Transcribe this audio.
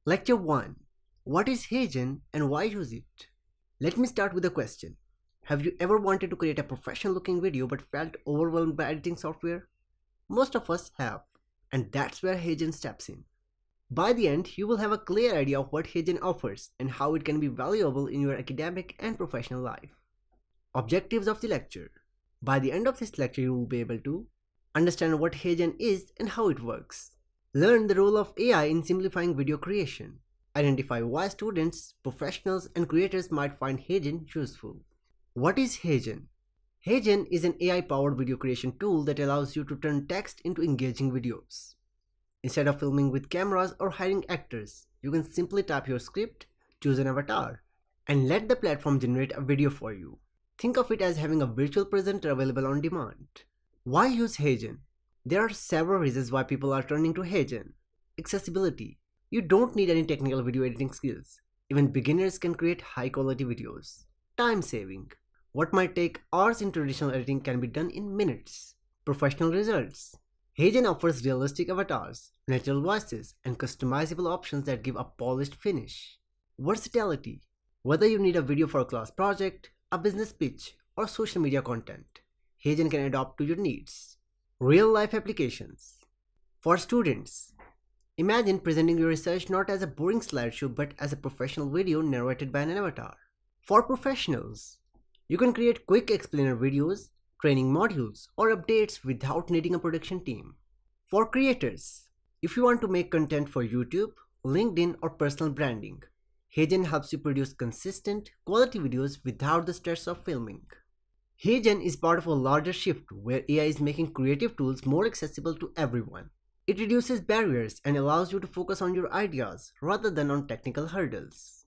Lecture 1. What is HeyGen and why use it? Let me start with a question. Have you ever wanted to create a professional looking video but felt overwhelmed by editing software? Most of us have, and that's where HeyGen steps in. By the end, you will have a clear idea of what HeyGen offers and how it can be valuable in your academic and professional life. Objectives of the lecture. By the end of this lecture, you will be able to understand what HeyGen is and how it works. Learn the role of AI in simplifying video creation. Identify why students, professionals, and creators might find HeyGen useful. What is HeyGen? HeyGen is an AI-powered video creation tool that allows you to turn text into engaging videos. Instead of filming with cameras or hiring actors, you can simply type your script, choose an avatar, and let the platform generate a video for you. Think of it as having a virtual presenter available on demand. Why use HeyGen? There are several reasons why people are turning to HeyGen. Accessibility. You don't need any technical video editing skills. Even beginners can create high-quality videos. Time saving. What might take hours in traditional editing can be done in minutes. Professional results. HeyGen offers realistic avatars, natural voices, and customizable options that give a polished finish. Versatility. Whether you need a video for a class project, a business pitch, or social media content, HeyGen can adapt to your needs. Real-life applications. For students, imagine presenting your research not as a boring slideshow but as a professional video narrated by an avatar. For professionals, you can create quick explainer videos, training modules, or updates without needing a production team. For creators, if you want to make content for YouTube, LinkedIn, or personal branding, HeyGen helps you produce consistent, quality videos without the stress of filming. HeyGen is part of a larger shift where AI is making creative tools more accessible to everyone. It reduces barriers and allows you to focus on your ideas rather than on technical hurdles.